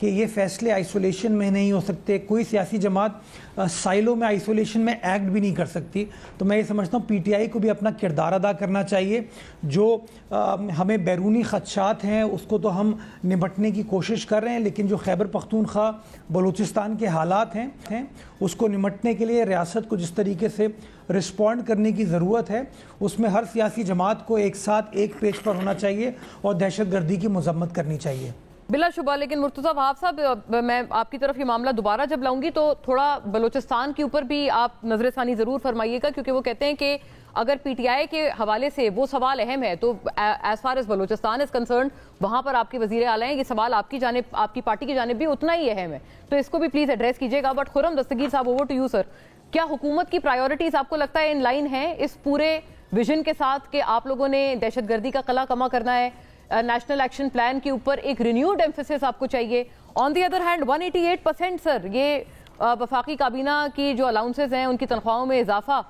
کہ یہ فیصلے آئسولیشن میں نہیں ہو سکتے، کوئی سیاسی جماعت سائلوں میں آئسولیشن میں ایکٹ بھی نہیں کر سکتی. تو میں یہ سمجھتا ہوں پی ٹی آئی کو بھی اپنا کردار ادا کرنا چاہیے. جو ہمیں بیرونی خدشات ہیں اس کو تو ہم نمٹنے کی کوشش کر رہے ہیں، لیکن جو خیبر پختونخوا بلوچستان کے حالات ہیں اس کو نمٹنے کے لیے ریاست کو جس طریقے سے رسپونڈ کرنے کی ضرورت ہے، اس میں ہر سیاسی جماعت کو ایک ساتھ ایک پیج پر ہونا چاہیے اور دہشت گردی کی مذمت کرنی چاہیے. بلا شبہ. لیکن مرتضیٰ وہاب صاحب، میں آپ کی طرف یہ معاملہ دوبارہ جب لاؤں گی تو تھوڑا بلوچستان کے اوپر بھی آپ نظر ثانی ضرور فرمائیے گا، کیونکہ وہ کہتے ہیں کہ اگر پی ٹی آئی کے حوالے سے وہ سوال اہم ہے تو as far as Balochistan is concerned وہاں پر آپ کے وزیر اعلیٰ ہیں، یہ سوال آپ کی جانب، آپ کی پارٹی کی جانب بھی اتنا ہی اہم ہے، تو اس کو بھی پلیز ایڈریس کیجیے گا. بٹ خرم دستگیر صاحب، اوور ٹو یو سر. کیا حکومت کی پرائیورٹیز آپ کو لگتا ہے ان لائن ہیں اس پورے ویژن کے ساتھ کہ آپ لوگوں نے دہشت گردی کا قلعہ کما کرنا ہے، نیشنل ایکشن پلان کے اوپر ایک رینیوڈ ایمفیسس آپ کو چاہیے؟ آن دی ادر ہینڈ 188% سر یہ وفاقی کابینہ کی جو الاؤنسز ہیں ان کی تنخواہوں میں اضافہ،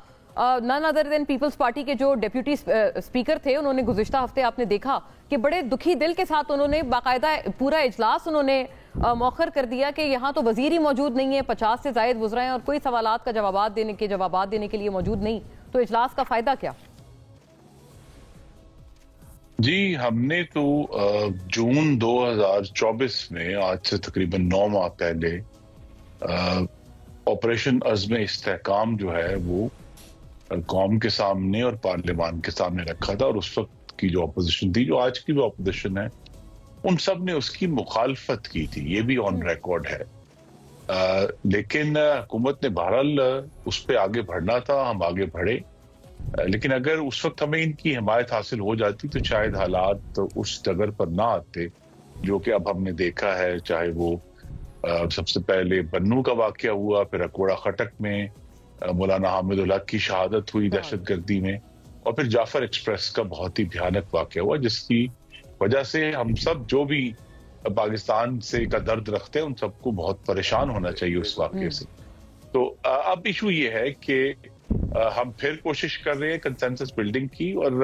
نن ادر دین پیپلز پارٹی کے جو ڈیپیوٹی اسپیکر تھے انہوں نے گزشتہ ہفتے آپ نے دیکھا کہ بڑے دکھی دل کے ساتھ انہوں نے باقاعدہ پورا اجلاس انہوں نے مؤخر کر دیا کہ یہاں تو وزیر ہی موجود نہیں ہے، 50 سے زائد وزراء ہیں اور کوئی سوالات کا جوابات دینے کے لیے موجود نہیں، تو اجلاس کا فائدہ کیا؟ جی، ہم نے تو جون 2024 میں، آج سے تقریباً 9 ماہ پہلے، آپریشن عزم استحکام جو ہے وہ قوم کے سامنے اور پارلیمان کے سامنے رکھا تھا، اور اس وقت کی جو اپوزیشن تھی، جو آج کی بھی اپوزیشن ہے، ان سب نے اس کی مخالفت کی تھی، یہ بھی آن ریکارڈ ہے. لیکن حکومت نے بہرحال اس پہ آگے بڑھنا تھا، ہم آگے بڑھے. لیکن اگر اس وقت ہمیں ان کی حمایت حاصل ہو جاتی تو شاید حالات اس ڈگر پر نہ آتے جو کہ اب ہم نے دیکھا ہے. چاہے وہ سب سے پہلے بنو کا واقعہ ہوا، پھر اکوڑا خٹک میں مولانا حامد الحق کی شہادت ہوئی دہشت گردی میں، اور پھر جعفر ایکسپریس کا بہت ہی بھیانک واقعہ ہوا، جس کی وجہ سے ہم سب جو بھی پاکستان سے کا درد رکھتے ہیں ان سب کو بہت پریشان ہونا چاہیے اس واقعے سے. تو اب ایشو یہ ہے کہ ہم پھر کوشش کر رہے ہیں کنسنسس بلڈنگ کی، اور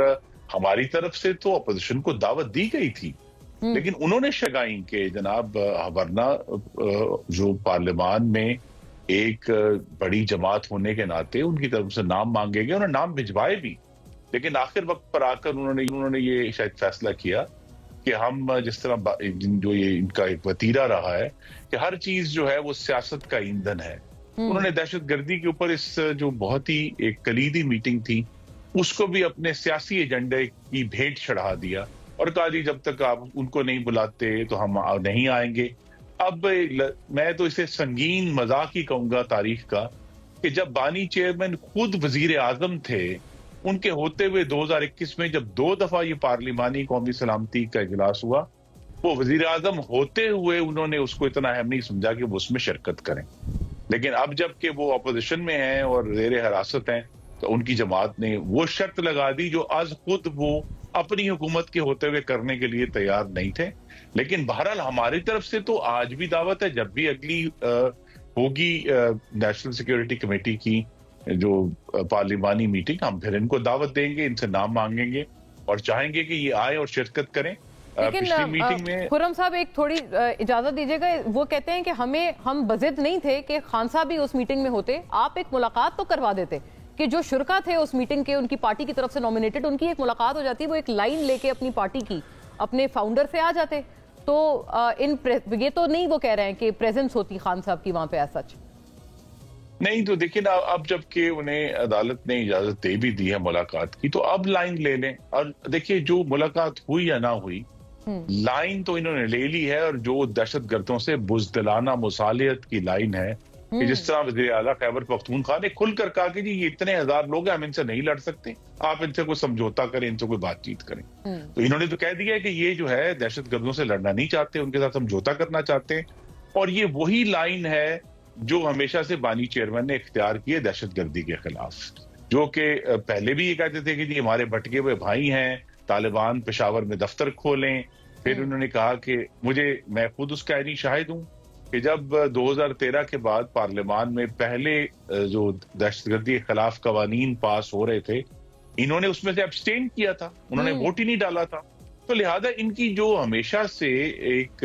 ہماری طرف سے تو اپوزیشن کو دعوت دی گئی تھی، لیکن انہوں نے شگائیں کہ جناب ورنہ جو پارلیمان میں ایک بڑی جماعت ہونے کے ناطے ان کی طرف سے نام مانگے گئے، انہوں نے نام بھجوائے بھی، لیکن آخر وقت پر آ کر انہوں نے یہ شاید فیصلہ کیا کہ ہم جس طرح جو یہ ان کا ایک وتیرہ رہا ہے کہ ہر چیز جو ہے وہ سیاست کا ایندھن ہے، انہوں نے دہشت گردی کے اوپر اس جو بہت ہی ایک کلیدی میٹنگ تھی اس کو بھی اپنے سیاسی ایجنڈے کی بھیٹ چڑھا دیا اور کہا جی جب تک آپ ان کو نہیں بلاتے تو ہم نہیں آئیں گے. اب میں تو اسے سنگین مذاق ہی کہوں گا تاریخ کا کہ جب بانی چیئرمین خود وزیر اعظم تھے، ان کے ہوتے ہوئے 2021 میں جب 2 دفعہ یہ پارلیمانی قومی سلامتی کا اجلاس ہوا، وہ وزیر اعظم ہوتے ہوئے انہوں نے اس کو اتنا اہم نہیں سمجھا کہ وہ اس میں شرکت کریں. لیکن اب جب کہ وہ اپوزیشن میں ہیں اور زیر حراست ہیں تو ان کی جماعت نے وہ شرط لگا دی جو آج خود وہ اپنی حکومت کے ہوتے ہوئے کرنے کے لیے تیار نہیں تھے. لیکن بہرحال ہماری طرف سے تو آج بھی دعوت ہے، جب بھی اگلی ہوگی نیشنل سیکیورٹی کمیٹی کی جو پارلیمانی میٹنگ، ہم پھر ان کو دعوت دیں گے، ان سے نام مانگیں گے اور چاہیں گے کہ یہ آئے اور شرکت کریں. لیکن خرم صاحب ایک تھوڑی اجازت دیجیے گا، وہ کہتے ہیں کہ ہم بضد نہیں تھے کہ خان صاحب بھی اس میٹنگ میں ہوتے، آپ ایک ملاقات تو کروا دیتے کہ جو شرکا تھے اس میٹنگ کے، ان کی پارٹی کی طرف سے نومینیٹڈ، ان کی ایک ملاقات ہو جاتی، وہ ایک لائن لے کے اپنی پارٹی کی اپنے فاؤنڈر سے آ جاتے. تو یہ تو نہیں وہ کہہ رہے ہیں کہ پریزنس ہوتی خان صاحب کی وہاں پہ ایسا سچ نہیں. تو دیکھیں اب جب کہ انہیں عدالت نے اجازت دے بھی دی ہے ملاقات کی، تو اب لائن لے لیں. اور دیکھیے جو ملاقات ہوئی یا نہ ہوئی، لائن تو انہوں نے لے لی ہے، اور جو دہشت گردوں سے بزدلانہ مصالحت کی لائن ہے کہ جس طرح وزیر اعلیٰ خیبر پختونخوا نے کھل کر کہا کہ جی یہ اتنے ہزار لوگ ہیں، ہم ان سے نہیں لڑ سکتے، آپ ان سے کوئی سمجھوتا کریں، ان سے کوئی بات چیت کریں. تو انہوں نے تو کہہ دیا ہے کہ یہ جو ہے دہشت گردوں سے لڑنا نہیں چاہتے، ان کے ساتھ سمجھوتا کرنا چاہتے ہیں. اور یہ وہی لائن ہے جو ہمیشہ سے بانی چیئرمین نے اختیار کی ہے دہشت گردی کے خلاف، جو کہ پہلے بھی یہ کہتے تھے کہ جی ہمارے بھٹکے ہوئے بھائی ہیں، طالبان پشاور میں دفتر کھولیں. پھر انہوں نے کہا کہ میں خود اس کا عینی شاہد ہوں کہ جب 2013 کے بعد پارلیمان میں پہلے جو دہشت گردی کے خلاف قوانین پاس ہو رہے تھے، انہوں نے اس میں سے ابسٹین کیا تھا، انہوں نے ووٹ ہی نہیں ڈالا تھا. تو لہذا ان کی جو ہمیشہ سے ایک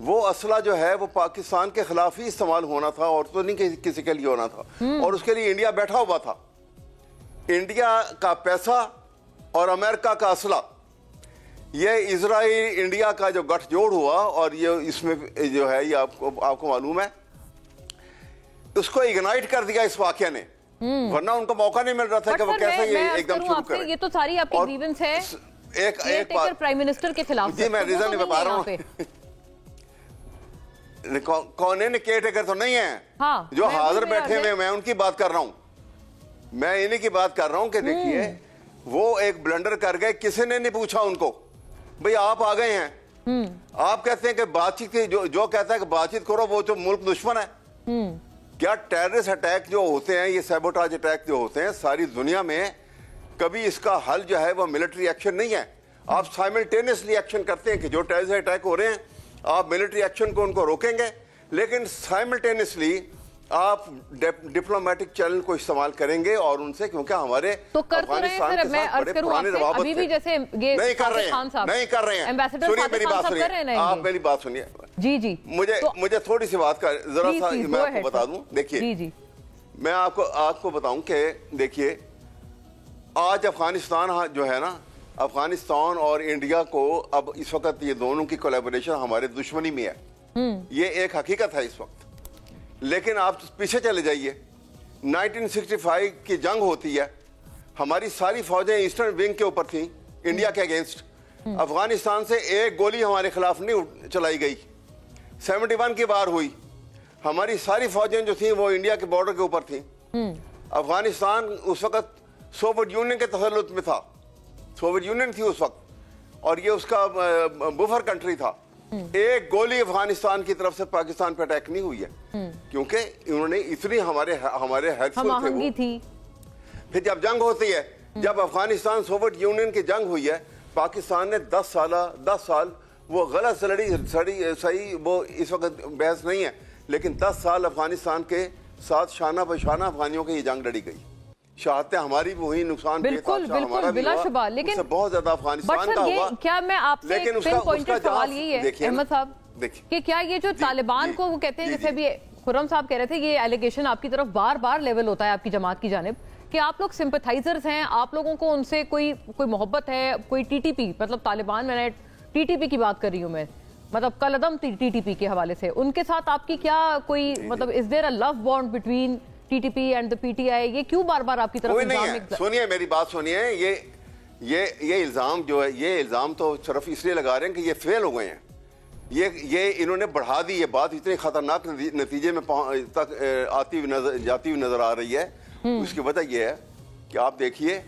وہ اسلحہ جو ہے وہ پاکستان کے خلاف ہی استعمال ہونا تھا اور تو نہیں کسی کے لیے ہونا تھا, اور اس کے لیے انڈیا بیٹھا ہوا تھا. انڈیا کا پیسہ اور امریکہ کا اسلحہ, یہ اسرائیل انڈیا کا جو گٹھ جوڑ ہوا, اور یہ اس میں جو ہے یہ آپ کو معلوم ہے, اس کو اگنائٹ کر دیا اس واقعہ نے, ورنہ ان کو موقع نہیں مل رہا تھا کہ وہ کیسے یہ ایک دم شروع کریں. یہ تو ساری آپ کی گریونس ہے ایک بات پرائم منسٹر کے خلاف. جی میں ریزن نہیں بتا رہا ہوں, کون کیئر ٹیکر تو نہیں ہے جو حاضر بیٹھے ہوئے, میں ان کی بات کر رہا ہوں, میں انہی کی بات کر رہا ہوں کہ دیکھیے وہ ایک بلنڈر کر گئے, کسی نے نہیں پوچھا ان کو بھئی آپ آ گئے ہیں, آپ کہتے ہیں کہ بات چیت کی, جو کہتا ہے کہ بات چیت کرو وہ جو ملک دشمن ہے. کیا ٹیررسٹ اٹیک جو ہوتے ہیں, یہ سیبوٹاج اٹیک جو ہوتے ہیں ساری دنیا میں, کبھی اس کا حل جو ہے وہ ملٹری ایکشن نہیں ہے. آپ سائملٹینیسلی ایکشن کرتے ہیں کہ جو ٹیررسٹ اٹیک ہو رہے ہیں آپ ملٹری ایکشن کو ان کو روکیں گے, لیکن سائملٹینیسلی آپ ڈپلومیٹک چینل کو استعمال کریں گے اور ان سے, کیونکہ ہمارے افغانستان کے ساتھ بڑے پرانے روابط تھے. نہیں کر رہے ہیں. سنیے میری بات سنیے, آپ میری بات سنیے. جی مجھے تھوڑی سی بات کر, ذرا سا میں آپ کو بتا دوں. دیکھیے میں آپ کو بتاؤں کہ دیکھیے آج افغانستان جو ہے نا, افغانستان اور انڈیا کو اب اس وقت یہ دونوں کی کولیبوریشن ہمارے دشمنی میں ہے, یہ ایک حقیقت ہے اس وقت. لیکن آپ پیچھے چلے جائیے, 1965 کی جنگ ہوتی ہے, ہماری ساری فوجیں ایسٹرن ونگ کے اوپر تھیں انڈیا کے اگینسٹ, افغانستان سے ایک گولی ہمارے خلاف نہیں چلائی گئی. 71 کی وار ہوئی, ہماری ساری فوجیں جو تھیں وہ انڈیا کے بارڈر کے اوپر تھیں. افغانستان اس وقت سوویت یونین کے تسلط میں تھا, سوویت یونین تھی اس وقت, اور یہ اس کا بفر کنٹری تھا. ایک گولی افغانستان کی طرف سے پاکستان پہ اٹیک نہیں ہوئی ہے, کیونکہ انہوں نے اتنی ہمارے ہیلپفل تھے. پھر جب جنگ ہوتی ہے, جب افغانستان سوویت یونین کی جنگ ہوئی ہے, پاکستان نے 10 سال وہ غلط صحیح وہ اس وقت بحث نہیں ہے, لیکن 10 سال افغانستان کے ساتھ شانہ بہ شانہ افغانیوں کی یہ جنگ لڑی گئی. شہادتیں ہماری بھی ہوئی, نقصان بالکل بلا شبہ, لیکن بہت زیادہ افغانستان کا ہوا. کیا میں آپ سے پن پوائنٹڈ سوال یہی ہے احمد صاحب کہ کیا یہ جو طالبان کو وہ کہتے ہیں, جیسے بھی خرم صاحب کہہ رہے تھے, یہ ایلیگیشن آپ کی طرف بار بار لیول ہوتا ہے آپ کی جماعت کی جانب کہ آپ لوگ سمپتھائزرز ہیں, آپ لوگوں کو ان سے کوئی محبت ہے, کوئی ٹی ٹی پی, مطلب طالبان, میں نے ٹی ٹی پی کی بات کر رہی ہوں میں, مطلب کالعدم ٹی ٹی پی کے حوالے سے, ان کے ساتھ آپ کی کیا کوئی مطلب is there a love bond between T T P and the P T I, یہ کیوں بار بار آپ کی طرف الزام؟ سنیے میری بات سنیے, یہ الزام جو ہے, یہ الزام تو صرف اس لیے لگا رہے ہیں کہ یہ فیل ہو گئے ہیں, یہ انہوں نے بڑھا دی, یہ بات اتنی خطرناک نتیجے میں جاتی ہوئی نظر آ رہی ہے. اس کی وجہ یہ ہے کہ آپ دیکھیے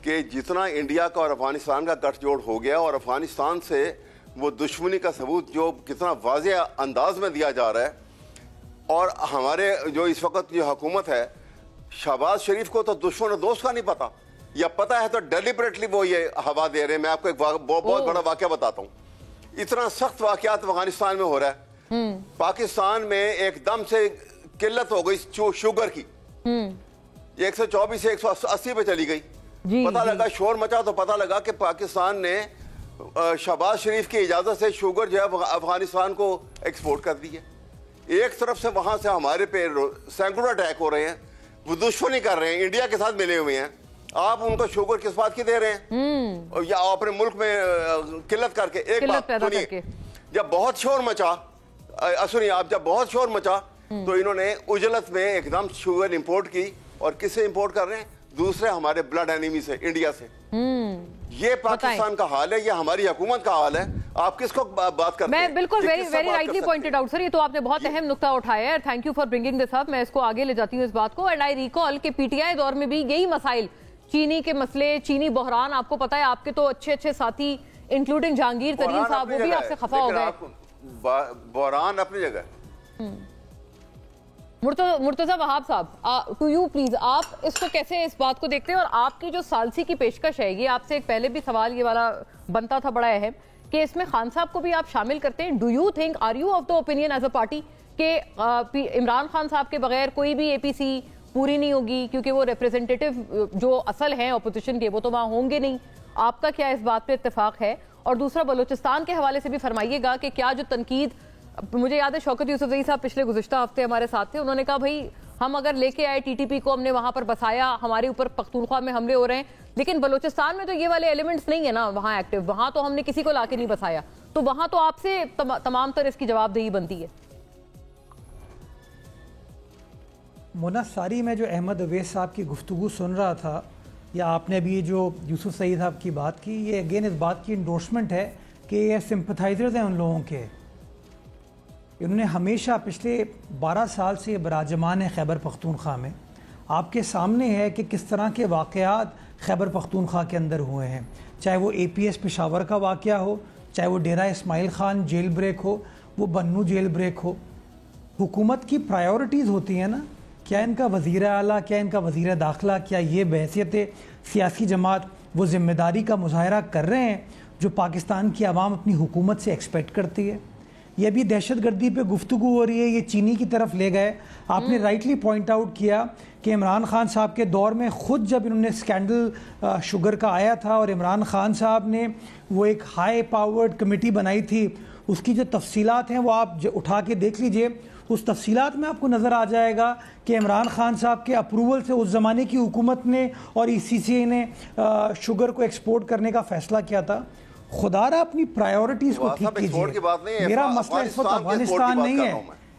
کہ جتنا انڈیا کا اور افغانستان کا گٹھ جوڑ ہو گیا, اور افغانستان سے وہ دشمنی کا ثبوت جو کتنا واضح انداز میں دیا جا رہا ہے, اور ہمارے جو اس وقت جو حکومت ہے, شہباز شریف کو تو دشمن و دوست کا نہیں پتا, یا پتا ہے تو ڈیلیبریٹلی وہ یہ ہوا دے رہے ہیں. میں آپ کو ایک بہت بڑا واقعہ بتاتا ہوں. اتنا سخت واقعات افغانستان میں ہو رہا ہے, پاکستان میں ایک دم سے قلت ہو گئی شوگر کی, 124 سے 180 پہ چلی گئی. پتہ لگا, شور مچا تو پتہ لگا کہ پاکستان نے شہباز شریف کی اجازت سے شوگر جو ہے افغانستان کو ایکسپورٹ کر دی ہے. ایک طرف سے وہاں سے ہمارے پہ سینکڑوں اٹیک ہو رہے ہیں, وہ دشمنی کر رہے ہیں, انڈیا کے ساتھ ملے ہوئے ہیں, آپ ان کو شوگر کس بات کی دے رہے ہیں, یا اپنے ملک میں قلت کر کے. ایک بات سنیے, جب بہت شور مچا, سنیے آپ, جب بہت شور مچا تو انہوں نے اجلت میں ایک دم شوگر امپورٹ کی, اور کس سے امپورٹ کر رہے ہیں, دوسرے ہمارے بلڈ اینیمی سے, انڈیا سے. یہ پاکستان کا حال ہے, یہ ہماری حکومت کا حال ہے. آپ کس کو بات کرتے ہیں؟ میں بالکل ویری رائٹلی پوائنٹڈ آؤٹ سر, یہ تو آپ نے بہت اہم نقطہ اٹھایا ہے, تھینک یو فار برنگنگ دس اپ. میں اس کو آگے لے جاتی ہوں اس بات کو. اینڈ آئی ریکال کہ پی ٹی آئی دور میں بھی یہی مسائل, چینی کے مسئلے, چینی بحران, آپ کو پتا ہے آپ کے تو اچھے ساتھی انکلوڈنگ جہانگیر ترین صاحب, وہ بھی آپ سے خفا ہو گئے. بحران اپنی جگہ. مرتضی وہاب صاحب, ٹو یو پلیز, آپ اس کو کیسے اس بات کو دیکھتے ہیں, اور آپ کی جو ثالثی کی پیشکش ہے, یہ آپ سے ایک پہلے بھی سوال یہ والا بنتا تھا بڑا اہم, کہ اس میں خان صاحب کو بھی آپ شامل کرتے ہیں. Do you think, are you of the opinion as a party کہ عمران خان صاحب کے بغیر کوئی بھی اے پی سی پوری نہیں ہوگی, کیونکہ وہ ریپرزینٹیٹو جو اصل ہیں اپوزیشن کے وہ تو وہاں ہوں گے نہیں. آپ کا کیا اس بات پہ اتفاق ہے؟ اور دوسرا بلوچستان کے حوالے سے بھی فرمائیے گا کہ کیا جو تنقید مجھے یاد ہے شوکت یوسفزئی صاحب پچھلے گزشتہ ہفتے ہمارے ساتھ تھے, انہوں نے کہا بھائی ہم اگر لے کے آئے ٹی ٹی پی کو, ہم نے وہاں پر بسایا, ہمارے اوپر پختونخوا میں حملے ہو رہے ہیں, لیکن بلوچستان میں تو یہ والے ایلیمنٹس نہیں ہے نا وہاں ایکٹیو, وہاں تو ہم نے کسی کو لا کے نہیں بسایا, تو وہاں تو آپ سے تمام تر اس کی جواب دہی بنتی ہے. مونا ساری میں جو احمد اویس صاحب کی گفتگو سن رہا تھا, یا آپ نے ابھی جو یوسف سعید صاحب کی بات کی, یہ اگین اس بات کی انڈورسمنٹ ہے کہ یہ سمپتھائزرز ہیں ان لوگوں کے. انہوں نے ہمیشہ پچھلے 12 سال سے براجمان ہے خیبر پختونخوا میں. آپ کے سامنے ہے کہ کس طرح کے واقعات خیبر پختونخوا کے اندر ہوئے ہیں, چاہے وہ اے پی ایس پشاور کا واقعہ ہو, چاہے وہ ڈیرہ اسماعیل خان جیل بریک ہو, وہ بنو جیل بریک ہو. حکومت کی پرائیورٹیز ہوتی ہیں نا, کیا ان کا وزیر اعلیٰ, کیا ان کا وزیر داخلہ, کیا یہ بحیثیت سیاسی جماعت وہ ذمہ داری کا مظاہرہ کر رہے ہیں جو پاکستان کی عوام اپنی حکومت سے ایکسپیکٹ کرتی ہے؟ یہ بھی دہشت گردی پہ گفتگو ہو رہی ہے, یہ چینی کی طرف لے گئے. آپ نے رائٹلی پوائنٹ آؤٹ کیا کہ عمران خان صاحب کے دور میں خود جب انہوں نے سکینڈل شوگر کا آیا تھا اور عمران خان صاحب نے وہ ایک ہائی پاورڈ کمیٹی بنائی تھی, اس کی جو تفصیلات ہیں وہ آپ اٹھا کے دیکھ لیجئے. اس تفصیلات میں آپ کو نظر آ جائے گا کہ عمران خان صاحب کے اپروول سے اس زمانے کی حکومت نے اور ای سی سی اے نے شوگر کو ایکسپورٹ کرنے کا فیصلہ کیا تھا. خدا را اپنی پرائیورٹیز کو ٹھیک کیجیے. میرا مسئلہ اس وقت افغانستان نہیں ہے.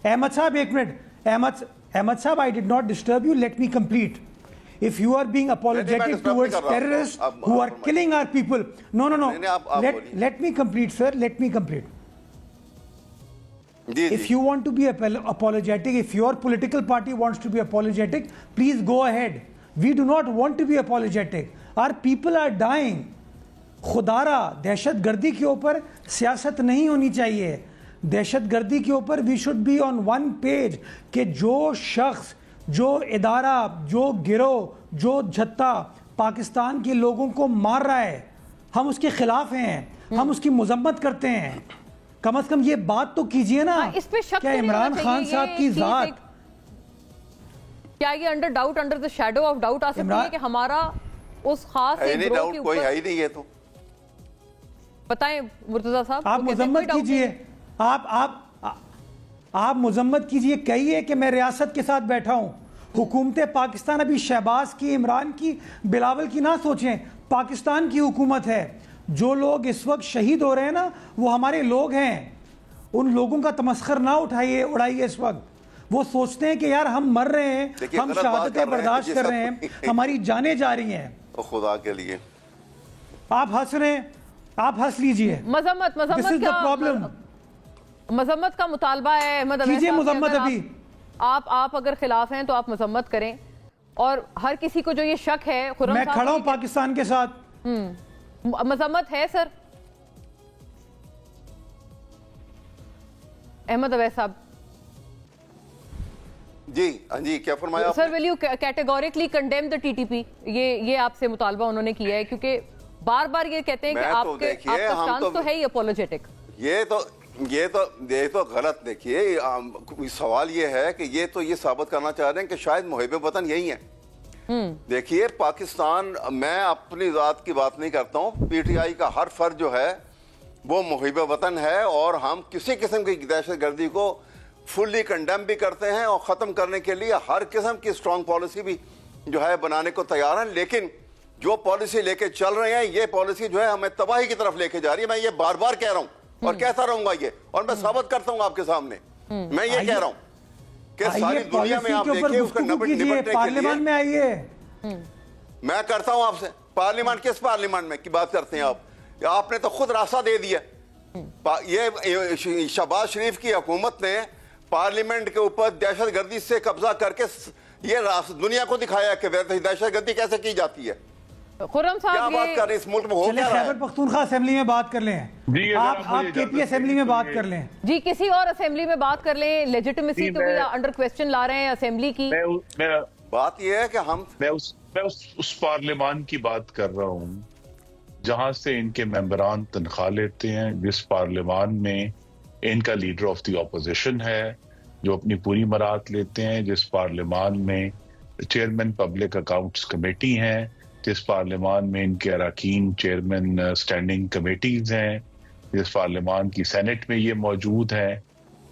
احمد صاحب ایک منٹ, احمد صاحب I did not disturb you, let me complete. If you are being apologetic towards terrorists who are killing our people, no, let me complete sir, let me complete. If you want to be apologetic, if your political party wants to be apologetic, please go ahead. We do not want to be apologetic. Our people are dying. خدارا دہشت گردی کے اوپر سیاست نہیں ہونی چاہیے. دہشت گردی کے اوپر we should be on one page کہ جو شخص, جو ادارہ, جو گروہ, جو جھتا پاکستان کے لوگوں کو مار رہا ہے, ہم اس کے خلاف ہیں, ہم اس کی مذمت کرتے ہیں. کم از کم یہ بات تو کیجئے نا. اس پہ شک کیا عمران خان صاحب کی ذات, کیا یہ under doubt, under the shadow of doubt آ سکتی ہے کہ ہمارا اس خاص گروہ کے اوپر؟ کوئی ہے ہی نہیں ہے. تو بتائیں مرتضیٰ صاحب, آپ مذمت کیجئے, آپ مذمت کیجئے, کہیے کہ میں ریاست کے ساتھ بیٹھا ہوں. حکومت پاکستان ابھی شہباز کی, عمران کی, بلاول کی نہ سوچیں, پاکستان کی حکومت ہے. جو لوگ اس وقت شہید ہو رہے ہیں نا وہ ہمارے لوگ ہیں. ان لوگوں کا تمسخر نہ اڑائیے اس وقت. وہ سوچتے ہیں کہ یار ہم مر رہے ہیں, ہم شہادتیں برداشت کر رہے ہیں, ہماری جانیں جا رہی ہیں. خدا کے لیے آپ ہنس رہے ہیں, آپ ہنس لیجئے. مذمت کا مطالبہ ہے احمد اویس کیجئے مذمت. ابھی آپ اگر خلاف ہیں تو آپ مذمت کریں, اور ہر کسی کو جو یہ شک ہے, میں کھڑا ہوں پاکستان کے ساتھ. مذمت ہے سر احمد اویس صاحب. جی کیا فرمایا آپ نے؟ سر will you categorically condemn the TTP؟ یہ آپ سے مطالبہ انہوں نے کیا ہے, کیونکہ بار بار یہ کہتے ہیں کہ آپ کا سٹانس تو ہے ہی اپولوجیٹک. یہ تو غلط. دیکھیے سوال یہ ہے کہ یہ ثابت کرنا چاہ رہے ہیں کہ شاید محب وطن یہی ہیں. دیکھیے پاکستان, میں اپنی ذات کی بات نہیں کرتا ہوں, پی ٹی آئی کا ہر فرد جو ہے وہ محب وطن ہے, اور ہم کسی قسم کی دہشت گردی کو فلی کنڈیم بھی کرتے ہیں, اور ختم کرنے کے لیے ہر قسم کی اسٹرانگ پالیسی بھی جو ہے بنانے کو تیار ہیں. لیکن جو پالیسی لے کے چل رہے ہیں, یہ پالیسی جو ہے ہمیں تباہی کی طرف لے کے جا رہی ہے. میں یہ بار بار کہہ رہا ہوں اور کہتا رہوں گا یہ, اور میں ثابت کرتا ہوں آپ کے سامنے. میں یہ کہہ رہا ہوں کہ ساری دنیا میں آپ دیکھیے اس کا نمٹنے کے لیے میں کرتا ہوں آپ سے. پارلیمنٹ کس پارلیمنٹ میں کی بات کرتے ہیں آپ نے تو خود راستہ دے دیا. یہ شہباز شریف کی حکومت نے پارلیمنٹ کے اوپر دہشت گردی سے قبضہ کر کے یہ دنیا کو دکھایا کہ دہشت گردی کیسے کی جاتی ہے. خرم صاحب کیا بات کر رہے ہیں اس ملک میں ہو کیا رہا ہے؟ خیبر پختونخوا اسمبلی میں بات کر لیں, آپ کے پی اسمبلی میں بات کر لیں. جی کسی اور اسمبلی میں بات کر لیں. لیجیٹمیسی کو بھی انڈر کوسچن لا رہے ہیں اسمبلی کی. بات یہ ہے کہ میں اس پارلیمان کی بات کر رہا ہوں جہاں سے ان کے ممبران تنخواہ لیتے ہیں, جس پارلیمان میں ان کا لیڈر آف دی اپوزیشن ہے جو اپنی پوری مراعات لیتے ہیں, جس پارلیمان میں چیئرمین پبلک اکاؤنٹس کمیٹی ہیں, جس پارلیمان میں ان کے اراکین چیئرمین اسٹینڈنگ کمیٹیز ہیں, جس پارلیمان کی سینٹ میں یہ موجود ہیں.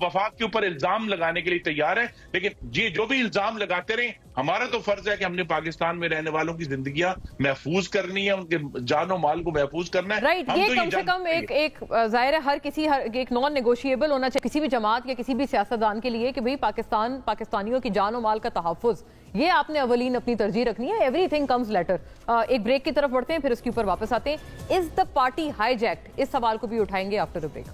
وفاق کے اوپر الزام لگانے کے لیے تیار ہے، لیکن یہ جو بھی الزام لگاتے رہیں، ہمارا تو فرض ہے کہ ہم نے پاکستان میں رہنے والوں کی زندگیاں محفوظ کرنی ہے، ان کے جان و مال کو محفوظ کرنا ہے. رائٹ، یہ کم سے کم ایک ظاہر ہے ہر کسی ایک نان نیگوشیبل ہونا چاہیے کسی بھی جماعت یا کسی بھی سیاستدان کے لیے کہ بھئی پاکستانیوں کی جان و مال کا تحفظ، یہ آپ نے اولین اپنی ترجیح رکھنی ہے. Everything comes later. ایک بریک کی طرف بڑھتے ہیں، پھر اس کے اوپر واپس آتے ہیں. از دا پارٹی ہائی جیکڈ؟ اس سوال کو بھی اٹھائیں گے آفٹر بریک.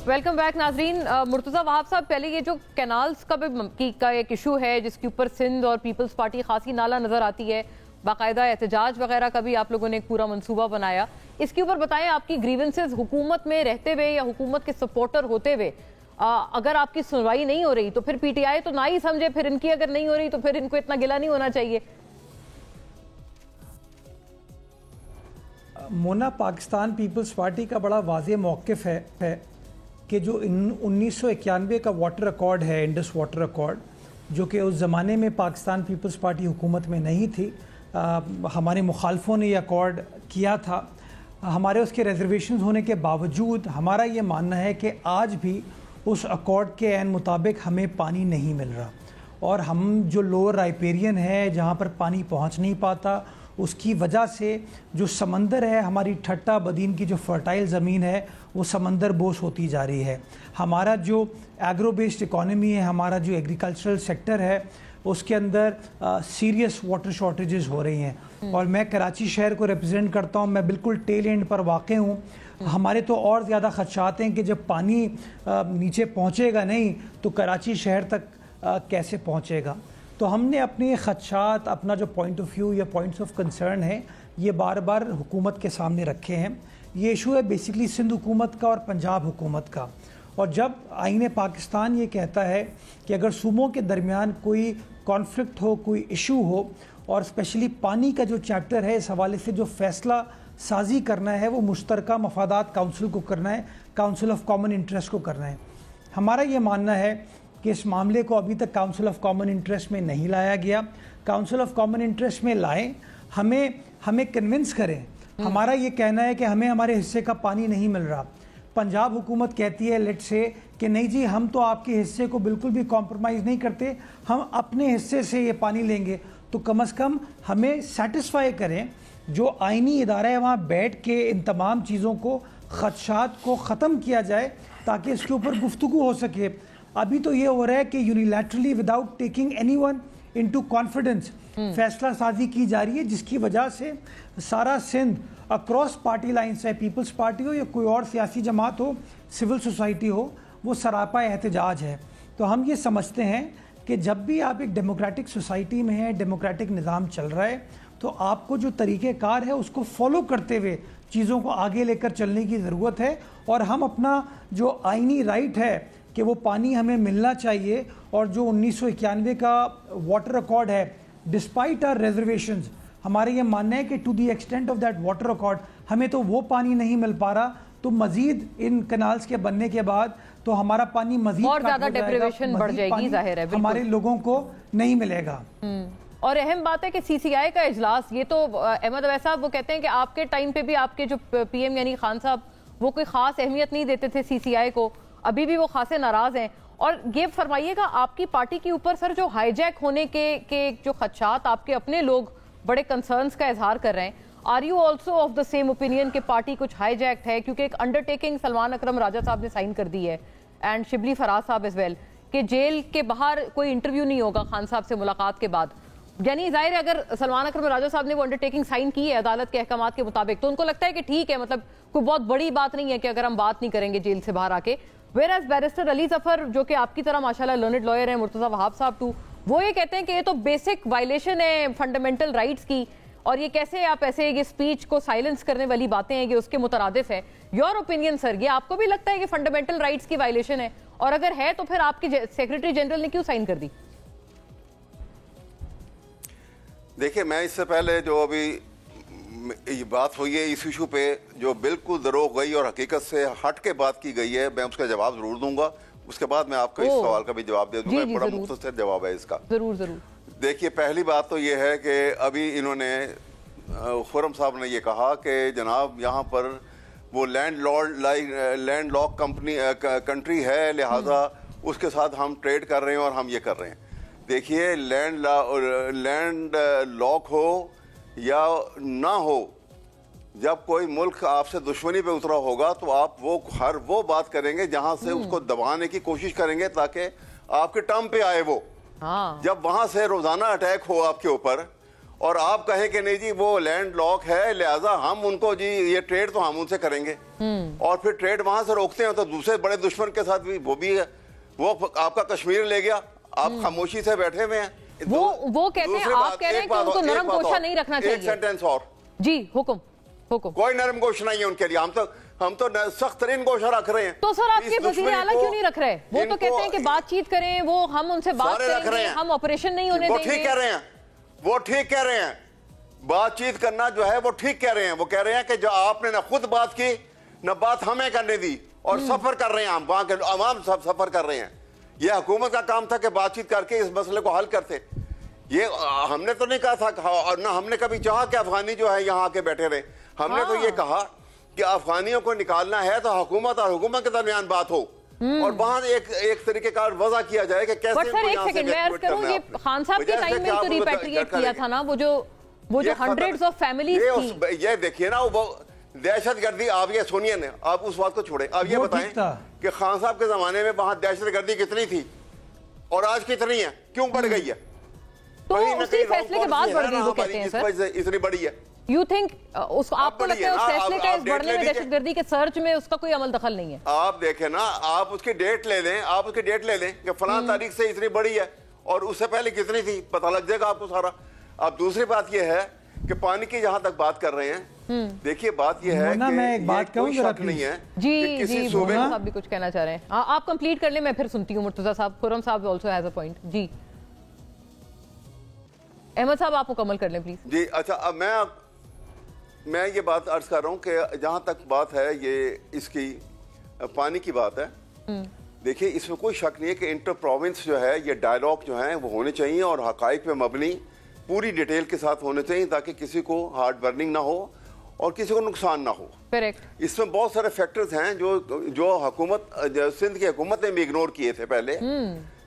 ویلکم بیک ناظرین. مرتضی وہاب صاحب، پہلے یہ جو کینالز کا ایک ایشو ہے جس کے اوپر سندھ اور پیپلز پارٹی خاصی نالا نظر آتی ہے، باقاعدہ احتجاج وغیرہ کا بھی آپ لوگوں نے ایک پورا منصوبہ بنایا، اس کے اوپر بتائیں آپ کی گریونسز حکومت میں رہتے ہوئے یا حکومت کے سپورٹر ہوتے ہوئے اگر آپ کی سنوائی نہیں ہو رہی تو پھر پی ٹی آئی تو نہ ہی سمجھے، پھر ان کی اگر نہیں ہو رہی تو پھر ان کو اتنا گلہ نہیں ہونا چاہیے. مونا، پاکستان پیپلز پارٹی کا بڑا واضح موقف ہے کہ جو 1991 کا واٹر ایکارڈ ہے، انڈس واٹر ایکارڈ، جو کہ اس زمانے میں پاکستان پیپلز پارٹی حکومت میں نہیں تھی، ہمارے مخالفوں نے یہ ایکارڈ کیا تھا. ہمارے اس کے ریزرویشنز ہونے کے باوجود ہمارا یہ ماننا ہے کہ آج بھی اس ایکارڈ کے عین مطابق ہمیں پانی نہیں مل رہا، اور ہم جو لوور رائپیرین ہے جہاں پر پانی پہنچ نہیں پاتا، اس کی وجہ سے جو سمندر ہے، ہماری ٹھٹا بدین کی جو فرٹائل زمین ہے وہ سمندر بوس ہوتی جا رہی ہے. ہمارا جو ایگرو بیسڈ اکانومی ہے، ہمارا جو ایگریکلچرل سیکٹر ہے، اس کے اندر سیریس واٹر شارٹیجز ہو رہی ہیں. اور میں کراچی شہر کو ریپرزینٹ کرتا ہوں، میں بالکل ٹیل اینڈ پر واقع ہوں. ہمارے تو اور زیادہ خدشات ہیں کہ جب پانی نیچے پہنچے گا نہیں تو کراچی شہر تک کیسے پہنچے گا. تو ہم نے اپنے خدشات، اپنا جو پوائنٹ آف ویو یا پوائنٹس آف کنسرن ہے، یہ بار بار حکومت کے سامنے رکھے ہیں. یہ ایشو ہے بیسیکلی سندھ حکومت کا اور پنجاب حکومت کا. اور جب آئین پاکستان یہ کہتا ہے کہ اگر صوبوں کے درمیان کوئی کانفلکٹ ہو، کوئی ایشو ہو، اور اسپیشلی پانی کا جو چیپٹر ہے، اس حوالے سے جو فیصلہ سازی کرنا ہے وہ مشترکہ مفادات کونسل کو کرنا ہے، کونسل آف کامن انٹرسٹ کو کرنا ہے. ہمارا یہ ماننا ہے کہ اس معاملے کو ابھی تک کونسل آف کامن انٹرسٹ میں نہیں لایا گیا. کونسل آف کامن انٹرسٹ میں لائیں، ہمیں کنونس کریں. ہمارا یہ کہنا ہے کہ ہمیں ہمارے حصے کا پانی نہیں مل رہا. پنجاب حکومت کہتی ہے لیٹ سے کہ نہیں جی، ہم تو آپ کے حصے کو بالکل بھی کمپرومائز نہیں کرتے، ہم اپنے حصے سے یہ پانی لیں گے. تو کم از کم ہمیں سیٹسفائی کریں. جو آئینی ادارہ ہے وہاں بیٹھ کے ان تمام چیزوں کو، خدشات کو ختم کیا جائے تاکہ اس کے اوپر گفتگو ہو سکے. ابھی تو یہ ہو رہا ہے کہ unilaterally without taking any one into confidence فیصلہ سازی کی جا رہی ہے، جس کی وجہ سے سارا سندھ اکراس پارٹی لائنس ہے، پیپلز پارٹی ہو یا کوئی اور سیاسی جماعت ہو، سول سوسائٹی ہو، وہ سراپا احتجاج ہے. تو ہم یہ سمجھتے ہیں کہ جب بھی آپ ایک ڈیموکریٹک سوسائٹی میں ہیں، ڈیموکریٹک نظام چل رہا ہے، تو آپ کو جو طریقہ کار ہے اس کو فالو کرتے ہوئے چیزوں کو آگے لے کر چلنے کی ضرورت ہے. اور ہم اپنا جو آئینی رائٹ ہے کہ وہ پانی ہمیں ملنا چاہیے، اور جو 1991 کا واٹر ایکارڈ ہے، ڈسپائٹ آر ریزرویشنز، ہمارے یہ ماننا ہے کہ to the extent of that water accord ہمیں تو وہ پانی نہیں مل پا رہا. تو مزید ان کنالز کے بننے کے بعد تو ہمارا پانی مزید اور زیادہ ڈیپریویشن بڑھ جائے گی، ظاہر ہے ہمارے لوگوں کو نہیں ملے گا. اور اہم بات ہے کہ سی سی آئی کا اجلاس، یہ تو احمد اویس صاحب وہ کہتے ہیں کہ آپ کے ٹائم پہ بھی آپ کے جو پی ایم یعنی خان صاحب وہ کوئی خاص اہمیت نہیں دیتے تھے سی سی آئی کو، ابھی بھی وہ خاصے ناراض ہیں. اور یہ فرمائیے گا آپ کی پارٹی کے اوپر سر جو ہائی جیک ہونے کے جو خدشات آپ کے اپنے لوگ بڑے کنسرنز کا اظہار کر رہے ہیں، are you also of the same opinion کہ پارٹی کچھ ہائی جیکڈ ہے؟ کیونکہ ایک انڈرٹیکنگ سلمان اکرم راجہ صاحب نے سائن کر دی ہے، اینڈ شبلی فراز صاحب ایز ویل، کہ جیل کے باہر کوئی انٹرویو نہیں ہوگا خان صاحب سے ملاقات کے بعد. یعنی ظاہر ہے اگر سلمان اکرم راجہ صاحب نے وہ انڈرٹیکنگ سائن کی ہے عدالت کے احکامات کے مطابق تو ان کو لگتا ہے کہ ٹھیک ہے، مطلب کوئی بہت بڑی بات نہیں ہے کہ اگر ہم بات نہیں کریں گے جیل سے باہر آ کے. ویئر بیرسٹر علی ظفر جو کہ آپ کی طرح ماشاءاللہ لرنڈ لائر ہیں، مرتضی وہاب صاحب تو وہ یہ کہتے ہیں کہ یہ تو بیسک وائلیشن ہے فنڈامنٹل رائٹس کی، اور یہ کیسے آپ ایسے یہ سپیچ کو سائلنس کرنے والی باتیں ہیں، یہ اس کے مترادف ہے. یور اوپینین سر، یہ آپ کو بھی لگتا ہے کہ فنڈامنٹل رائٹس کی وائلیشن ہے؟ اور اگر ہے تو پھر آپ کی سیکریٹری جنرل نے کیوں سائن کر دی؟ دیکھیں، میں اس سے پہلے جو ابھی بات ہوئی ہے اس ایشو پہ جو بالکل دروغ گئی اور حقیقت سے ہٹ کے بات کی گئی ہے، میں اس کا جواب ضرور دوں گا. اس کے بعد میں آپ کو اس سوال کا بھی جواب دے دوں گا. بڑا مختصر جواب ہے اس کا. ضرور ضرور. دیکھیے پہلی بات تو یہ ہے کہ ابھی انہوں نے خرم صاحب نے یہ کہا کہ جناب یہاں پر وہ لینڈ لاک کنٹری ہے, لہذا اس کے ساتھ ہم ٹریڈ کر رہے ہیں اور ہم یہ کر رہے ہیں. دیکھیے لینڈ لاک ہو یا نہ ہو, جب کوئی ملک آپ سے دشمنی پہ اترا ہوگا تو آپ ہر وہ بات کریں گے جہاں سے اس کو دبانے کی کوشش کریں گے تاکہ آپ کے ٹرم پہ آئے وہ. جب وہاں سے روزانہ اٹیک ہو آپ کے اوپر اور آپ کہیں کہ نہیں جی وہ لینڈ لاک ہے لہذا ہم ان کو جی یہ ٹریڈ تو ہم ان سے کریں گے, اور پھر ٹریڈ وہاں سے روکتے ہیں تو دوسرے بڑے دشمن کے ساتھ بھی ہے, وہ آپ کا کشمیر لے گیا, آپ خاموشی سے بیٹھے ہوئے ہیں. وہ کہتے ہیں, آپ کہہ رہے ہیں کہ ان کو نرم گوشہ نہیں رکھنا چاہیے. ایک سینٹنس اور جی. حکم. کوئی نرم گوشہ نہیں ہے ان کے لیے, ہم تو سخت ترین گوشہ رکھ رہے ہیں. تو سر آپ کے وزیر اعلیٰ کیوں نہیں رکھ رہے؟ وہ تو کہتے ہیں کہ بات چیت کریں, وہ ہم ان سے بات کریں گے, ہم آپریشن نہیں ہونے دیں گے. وہ ٹھیک کہہ رہے ہیں, بات چیت کرنا جو ہے وہ ٹھیک کہہ رہے ہیں. وہ کہہ رہے ہیں کہ جو آپ نے نہ خود بات کی نہ بات ہمیں کرنے دی, اور سفر کر رہے ہیں ہم, وہاں کے عوام سب سفر کر رہے ہیں. یہ حکومت کا کام تھا کہ بات چیت کر کے اس مسئلے کو حل کرتے. یہ ہم نے تو نہیں کہا تھا, اور نہ ہم نے کبھی چاہا کہ افغانی جو ہے یہاں آ کے بیٹھے رہے. ہم نے تو یہ کہا کہ افغانیوں کو نکالنا ہے تو حکومت اور حکومت کے درمیان بات ہو, اور وہاں ایک طریقے کا وضع کیا جائے کہ کیسے. سر ایک سیکنڈ میں عرض کروں, یہ خان صاحب کے ٹائم میں تو ریپیٹریٹ کیا تھا نا, وہ جو ہنڈریڈز آف فیملیز تھی. یہ دیکھیے نا وہ دہشت گردی, آپ یہ سنیے نا, آپ اس بات کو چھوڑیں, آپ یہ بتائیں کہ خان صاحب کے زمانے میں وہاں دہشت گردی کتنی تھی اور آج کتنی ہے, کیوں بڑھ گئی ہے؟ تو اسی فیصلے کے بعد بڑھ گئی وہ کہتے ہیں سر. اتنی بڑی ہے. یو تھنک آپ کو لگتا ہے اس فیصلے کا اس بڑھنے میں دہشت گردی کے سرچ میں اس کا کوئی عمل دخل نہیں ہے؟ آپ دیکھیں نا, آپ اس کی ڈیٹ لے لیں, کہ فلاں تاریخ سے اتنی بڑی ہے اور اس سے پہلے کتنی تھی, پتہ لگ جائے گا آپ کو سارا. اب دوسری بات یہ ہے کہ پانی کی جہاں تک بات کر رہے ہیں, دیکھیے بات یہ ہے کہ کوئی شک نہیں ہے. جی مولانا صاحب بھی کچھ کہنا چاہ رہے ہیں, آپ کمپلیٹ کر لیں, میں پھر سنتی ہوں. مرتضیٰ صاحب, خرم صاحب آلسو ہیز اے پوائنٹ. جی احمد صاحب آپ مکمل کر لیں پلیز. جی اچھا, اب میں یہ بات عرض کر رہا ہوں کہ جہاں تک بات ہے یہ اس کی پانی کی بات ہے, دیکھیے اس میں کوئی شک نہیں ہے کہ انٹر پروونس جو ہے یہ ڈائلاگ جو ہیں وہ ہونے چاہیے اور حقائق پہ مبنی پوری ڈیٹیل کے ساتھ ہونے چاہیے تاکہ کسی کو ہارڈ برننگ نہ ہو اور کسی کو نقصان نہ ہو. اس میں بہت سارے فیکٹرز ہیں جو سندھ کی حکومت نے بھی اگنور کیے تھے پہلے,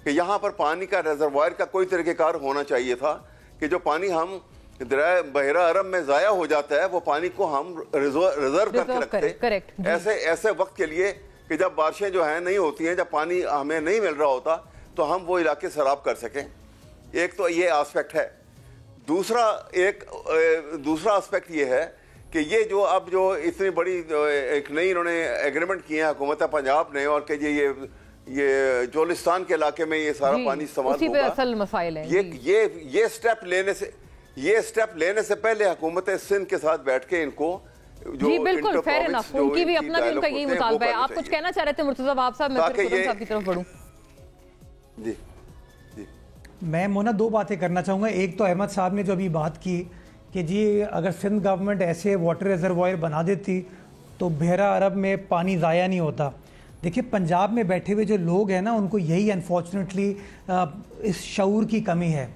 کہ یہاں پر پانی کا ریزروائر کا کوئی طریقہ کار ہونا چاہیے تھا کہ جو پانی ہم بحیرہ عرب میں ضائع ہو جاتا ہے وہ پانی کو ہم ریزرو کر کے رکھتے ایسے وقت کے لیے کہ جب بارشیں جو ہیں نہیں ہوتی ہیں, جب پانی ہمیں نہیں مل رہا ہوتا تو ہم وہ علاقے سیراب کر سکیں. ایک تو یہ آسپیکٹ ہے. دوسرا آسپیکٹ یہ ہے کہ یہ جو اتنی بڑی ایک نئی انہوں نے ایگریمنٹ کی ہے حکومت پنجاب نے, اور کہ یہ چولستان کے علاقے میں یہ سارا پانی استعمال ہوگا, اصل مسائل ہیں. یہ اسٹیپ لینے سے پہلے حکومت سندھ کے ساتھ بیٹھ کے ان کو جی بالکل فیئر انف, ان کی بھی اپنا بھی ان کا یہی مطالبہ ہے. آپ کچھ کہنا چاہ رہے تھے مرتضیٰ باب صاحب, میں پھر خرم صاحب کی طرف بڑھوں. جی میں مونا دو باتیں کرنا چاہوں گا. ایک تو احمد صاحب نے جو ابھی بات کی کہ جی اگر سندھ گورنمنٹ ایسے واٹر ریزروائر بنا دیتی تو بحیرہ عرب میں پانی ضائع نہیں ہوتا. دیکھیں پنجاب میں بیٹھے ہوئے جو لوگ ہیں نا, ان کو یہی انفارچونیٹلی اس شعور کی کمی ہے.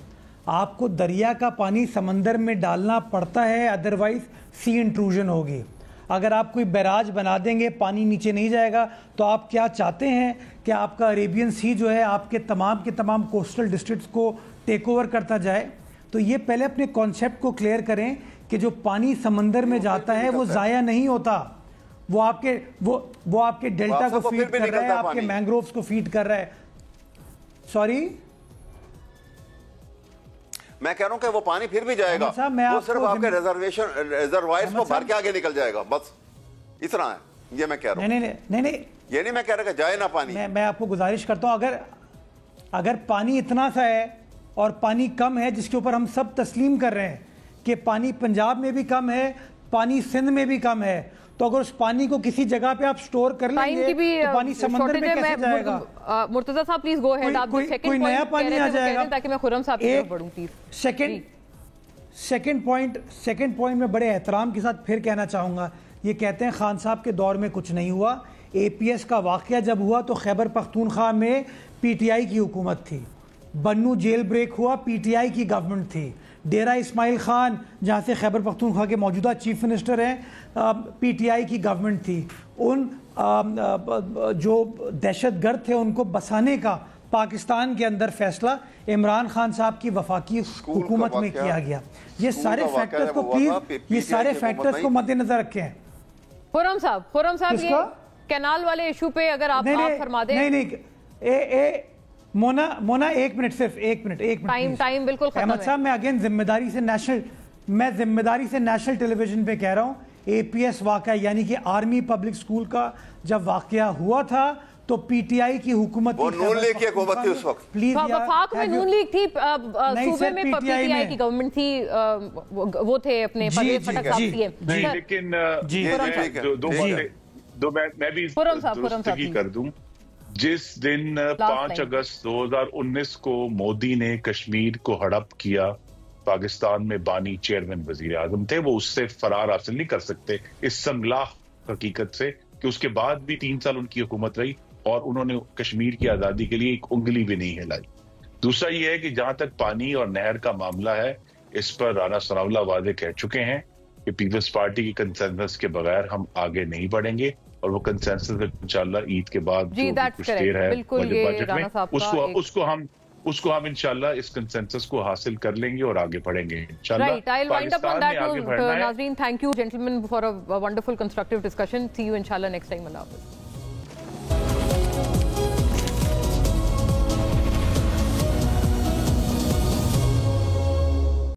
آپ کو دریا کا پانی سمندر میں ڈالنا پڑتا ہے, ادروائز سی انٹروژن ہوگی. اگر آپ کوئی بیراج بنا دیں گے پانی نیچے نہیں جائے گا, تو آپ کیا چاہتے ہیں کہ آپ کا عریبین سی جو ہے آپ کے تمام کوسٹل ڈسٹرکٹس کو ٹیک اوور کرتا جائے؟ تو یہ پہلے اپنے کانسیپٹ کو کلیئر کریں کہ جو پانی سمندر میں جاتا ہے وہ ضائع نہیں ہوتا, وہ آپ کے ڈیلٹا کو فیڈ کر رہا ہے, آپ کے مینگرووز کو فیڈ کر رہا ہے. سوری میں کہہ رہا ہوں کہ وہ پانی پھر بھی جائے گا, وہ صرف آپ کے ریزروائرز کو بھر کے آگے نکل جائے گا, بس اتنا ہے. یہ میں کہہ رہا ہوں. نہیں یہ نہیں میں کہہ رہا کہ جائے نہ پانی. میں آپ کو گزارش کرتا ہوں, اگر پانی اتنا سا ہے اور پانی کم ہے جس کے اوپر ہم سب تسلیم کر رہے ہیں کہ پانی پنجاب میں بھی کم ہے, پانی سندھ میں بھی کم ہے, تو اگر اس پانی کو کسی جگہ پہ آپ سٹور کر لیں گے تو پانی سمندر میں کیسے جائے گا؟ مرتضیٰ صاحب پلیز گو ہیڈ, آپ کوئی نیا پانی آ جائے گا تاکہ میں خرم صاحب کی طرف بڑھوں پلیز. سیکنڈ پوائنٹ میں بڑے احترام کے ساتھ پھر کہنا چاہوں گا, یہ کہتے ہیں خان صاحب کے دور میں کچھ نہیں ہوا. APS کا واقعہ جب ہوا تو خیبر پختونخوا میں PTI کی حکومت تھی. بنو جیل بریک ہوا PTI کی گورنمنٹ تھی. ڈیرہ اسماعیل خان جہاں سے خیبر پختونخوا کے موجودہ چیف منسٹر ہیں PTI کی گورنمنٹ تھی. ان جو دہشت گرد تھے ان کو بسانے کا پاکستان کے اندر فیصلہ عمران خان صاحب کی وفاقی حکومت میں کیا گیا. یہ سارے فیکٹرز کو پلیز یہ سارے فیکٹرز کو مد نظر رکھیں. خرم صاحب یہ کینال والے ایشو پہ اگر آپ فرما دیں. نہیں مونا ایک منٹ صرف ایک منٹ ٹائم بالکل احمد صاحب میں اگین ذمہ داری سے نیشنل ٹیلی ویژن پہ کہہ رہا ہوں APS واقعہ یعنی کہ آرمی پبلک سکول کا جب واقعہ ہوا تھا تو PTI کی حکومت وہ نون لیگ کی حکومت تھی اس وقت. وفاق میں نون لیگ تھی, صوبے میں PTI کی گورنمنٹ تھی, وہ تھے اپنے پرویز پٹھک صاحب تھے. لیکن میں بھی درستگی کر دوں. جس دن 5 اگست 2019 کو مودی نے کشمیر کو ہڑپ کیا, پاکستان میں بانی چیئرمین وزیر اعظم تھے, وہ اس سے فرار حاصل نہیں کر سکتے اس سنگلاخ حقیقت سے کہ اس کے بعد بھی 3 سال ان کی حکومت رہی اور انہوں نے کشمیر کی آزادی کے لیے ایک انگلی بھی نہیں ہلائی. دوسرا یہ ہے کہ جہاں تک پانی اور نہر کا معاملہ ہے, اس پر رانا ثناءاللہ واضح کہہ چکے ہیں کہ پیپلز پارٹی کی کنسنسس کے بغیر ہم آگے نہیں بڑھیں گے, اور وہ کنسنسس انشاءاللہ عید کے بعد جو کچھ دیر ہے بجٹ میں اس کو ہم انشاءاللہ اس کنسنسس کو حاصل کر لیں گے اور آگے بڑھیں گے انشاءاللہ. ناظرین, thank you gentlemen for a wonderful constructive discussion. See you inshallah next time. Allah Hafiz.